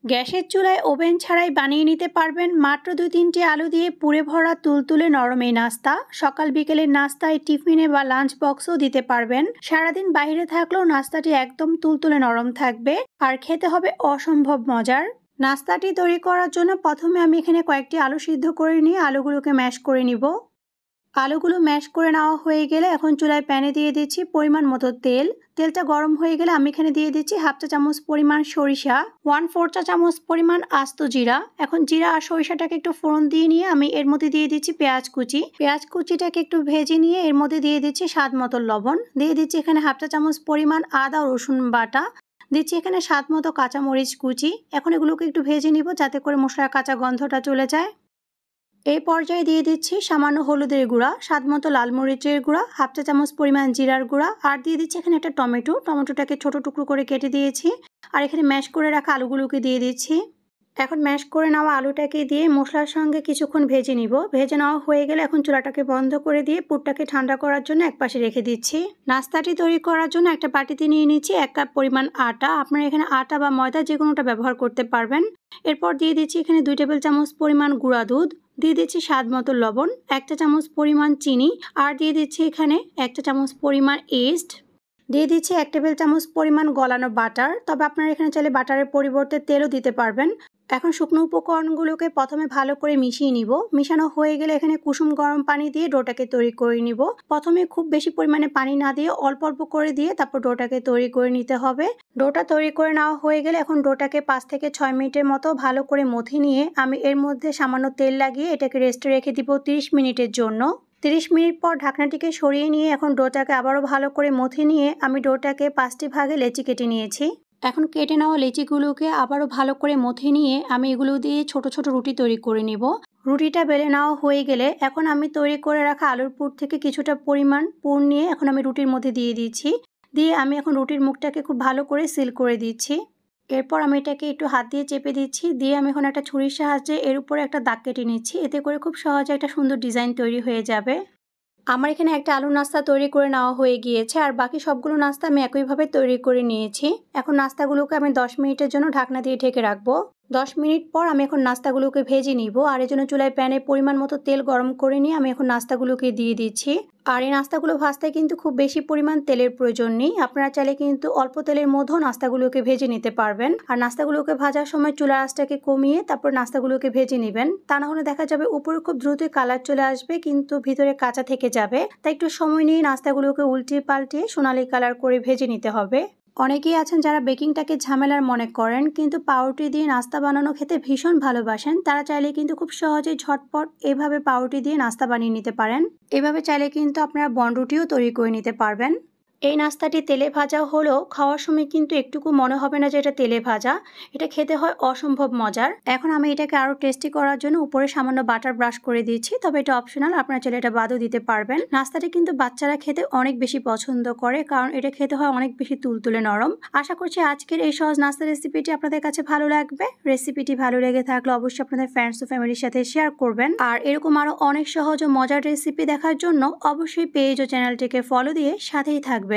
গ্যাসের চুলায় ওভেন ছাড়াই বানিয়ে নিতে পারবেন মাত্র 2-3টি আলু দিয়ে পুরে ভরা তুলতুলে নরম এই নাস্তা। সকাল বিকেলের নাস্তায়, টিফিনে বা লাঞ্চ বক্সও দিতে পারবেন। সারাদিন বাইরে থাকলেও নাস্তাটি একদম তুলতুলে নরম থাকবে আর খেতে হবে অসম্ভব মজার। নাস্তাটি তৈরি করার জন্য প্রথমে আমি এখানে কয়েকটি আলু সিদ্ধ করে নিয়ে আলুগুলোকে ম্যাশ করে নিব। আলুগুলো ম্যাশ করে নেওয়া হয়ে গেলে এখন চুলায় প্যানে দিয়ে দিচ্ছি পরিমাণ মতো তেল। তেলটা গরম হয়ে গেলে আমি এখানে দিয়ে দিচ্ছি 1/2 চা চামচ পরিমাণ সরিষা, 1/4 চা চামচ পরিমাণ আস্ত জিরা। এখন জিরা আর সরিষাটাকে একটু ফোড়ন দিয়ে নিয়ে আমি এর মধ্যে দিয়ে দিচ্ছি পেঁয়াজ কুচি। পেঁয়াজ কুচিটাকে একটু ভেজে নিয়ে এর মধ্যে দিয়ে দিচ্ছি স্বাদ মতো লবণ। দিয়ে দিচ্ছি এখানে 1/2 চা চামচ পরিমাণ আদা ও রসুন বাটা। দিচ্ছি এখানে স্বাদ মতো কাঁচামরিচ কুচি। এখন এগুলোকে একটু ভেজে নিব যাতে করে মশলার কাঁচা গন্ধটা চলে যায়। এই পর্যায়ে দিয়ে দিচ্ছি সামান্য হলুদের গুঁড়া, স্বাদ মতো লাল মরিচের গুঁড়া, 1/2 চা চামচ পরিমাণ জিরার গুঁড়া, আর দিয়ে দিচ্ছি এখানে একটা টমেটোটাকে ছোট টুকরো করে কেটে দিয়েছি। আর এখানে ম্যাশ করে রাখা আলুগুলোকে দিয়ে দিচ্ছি। এখন ম্যাশ করে নেওয়া আলুটাকে দিয়ে মশলার সঙ্গে কিছুক্ষণ ভেজে নিব। ভেজে নেওয়া হয়ে গেলে এখন চুলাটাকে বন্ধ করে দিয়ে পুরটাকে ঠান্ডা করার জন্য একপাশে রেখে দিচ্ছি। নাস্তাটি তৈরি করার জন্য একটা বাটিতে নিয়ে নিচ্ছি 1 কাপ পরিমাণ আটা। আপনারা এখানে আটা বা ময়দা যে কোনোটা ব্যবহার করতে পারবেন। এরপর দিয়ে দিচ্ছি এখানে 2 টেবিল চামচ পরিমাণ গুঁড়া দুধ। দিয়ে দিচ্ছি স্বাদ মতো লবণ, 1 চা চামচ পরিমাণ চিনি, আর দিয়ে দিচ্ছি এখানে 1 চা চামচ পরিমাণ ইস্ট। দিয়ে দিচ্ছি 1 টেবিল চামচ পরিমাণ গলানো বাটার। তবে আপনারা এখানে চাইলে বাটারের পরিবর্তে তেলও দিতে পারবেন। এখন শুকনো উপকরণগুলোকে প্রথমে ভালো করে মিশিয়ে নিব। মিশানো হয়ে গেলে এখানে কুসুম গরম পানি দিয়ে ডোটাকে তৈরি করে নিব। প্রথমে খুব বেশি পরিমাণে পানি না দিয়ে অল্প অল্প করে দিয়ে তারপর ডোটাকে তৈরি করে নিতে হবে। ডোটা তৈরি করে নেওয়া হয়ে গেলে এখন ডোটাকে 5 থেকে 6 মিনিটের মতো ভালো করে মথে নিয়ে আমি এর মধ্যে সামান্য তেল লাগিয়ে এটাকে রেস্টে রেখে দিব 30 মিনিটের জন্য। 30 মিনিট পর ঢাকনাটিকে সরিয়ে নিয়ে এখন ডোটাকে আবারও ভালো করে মথে নিয়ে আমি ডোটাকে 5টি ভাগে লেচি কেটে নিয়েছি। এখন কেটে নেওয়া লেচিগুলোকে আবারও ভালো করে মথে নিয়ে আমি এগুলো দিয়ে ছোট ছোট রুটি তৈরি করে নিব। রুটিটা বেলে নেওয়া হয়ে গেলে এখন আমি তৈরি করে রাখা আলুর পুর থেকে কিছুটা পরিমাণ পুর নিয়ে এখন আমি রুটির মধ্যে দিয়ে দিচ্ছি। দিয়ে আমি এখন রুটির মুখটাকে খুব ভালো করে সিল করে দিচ্ছি। এরপর আমি এটাকে একটু হাত দিয়ে চেপে দিচ্ছি। দিয়ে আমি এখন একটা ছুরির সাহায্যে এর উপরে একটা দাগ কেটে নিচ্ছি। এতে করে খুব সহজে একটা সুন্দর ডিজাইন তৈরি হয়ে যাবে। আমার এখানে একটা আলুর নাস্তা তৈরি করে নেওয়া হয়ে গিয়েছে আর বাকি সবগুলো নাস্তা আমি একইভাবে তৈরি করে নিয়েছি। এখন নাস্তাগুলোকে আমি 10 মিনিটের জন্য ঢাকনা দিয়ে ঢেকে রাখবো। 10 মিনিট পর আমি এখন নাস্তাগুলোকে ভেজে নিব। আর এর জন্য চুলায় প্যানে পরিমাণ মতো তেল গরম করে নিয়ে আমি এখন নাস্তাগুলোকে দিয়ে দিচ্ছি। আর এই নাস্তাগুলো ভাজতে কিন্তু খুব বেশি পরিমাণ তেলের প্রয়োজন নেই। আপনারা চাইলে কিন্তু অল্প তেলের মধ্যেও নাস্তাগুলোকে ভেজে নিতে পারবেন। আর নাস্তাগুলোকে ভাজার সময় চুলার আঁচটাকে কমিয়ে তারপর নাস্তাগুলোকে ভেজে নেবেন। তা না হলে দেখা যাবে উপরে খুব দ্রুতই কালার চলে আসবে কিন্তু ভিতরে কাঁচা থেকে যাবে। তাই একটু সময় নিয়ে নাস্তাগুলোকে উল্টিয়ে পাল্টিয়ে সোনালি কালার করে ভেজে নিতে হবে। অনেকেই আছেন যারা বেকিংটাকে ঝামেলার মনে করেন কিন্তু পাউরুটি দিয়ে নাস্তা বানানো খেতে ভীষণ ভালোবাসেন। তারা চাইলে কিন্তু খুব সহজেই ঝটপট এভাবে পাউরুটি দিয়ে নাস্তা বানিয়ে নিতে পারেন। এভাবে চাইলে কিন্তু আপনারা বনরুটিও তৈরি করে নিতে পারবেন। এই নাস্তাটি তেলে ভাজা হলেও খাওয়ার সময় কিন্তু একটুকু মনে হবে না যে এটা তেলে ভাজা। এটা খেতে হয় অসম্ভব মজার। এখন আমি এটাকে আরো টেস্টি করার জন্য উপরে সামান্য বাটার ব্রাশ করে দিচ্ছি। তবে এটা অপশনাল, আপনারা চাইলে এটা বাদও দিতে পারবেন। নাস্তাটি কিন্তু বাচ্চারা খেতে অনেক বেশি পছন্দ করে কারণ এটা খেতে হয় অনেক বেশি তুলতুলে নরম। আশা করছি আজকের এই সহজ নাস্তা রেসিপিটি আপনাদের কাছে ভালো লাগবে। রেসিপিটি ভালো লেগে থাকলে অবশ্যই আপনাদের ফ্রেন্ডস ও ফ্যামিলির সাথে শেয়ার করবেন। আর এরকম আরো অনেক সহজ ও মজার রেসিপি দেখার জন্য অবশ্যই পেজ ও চ্যানেলটিকে ফলো দিয়ে সাথেই থাকবেন।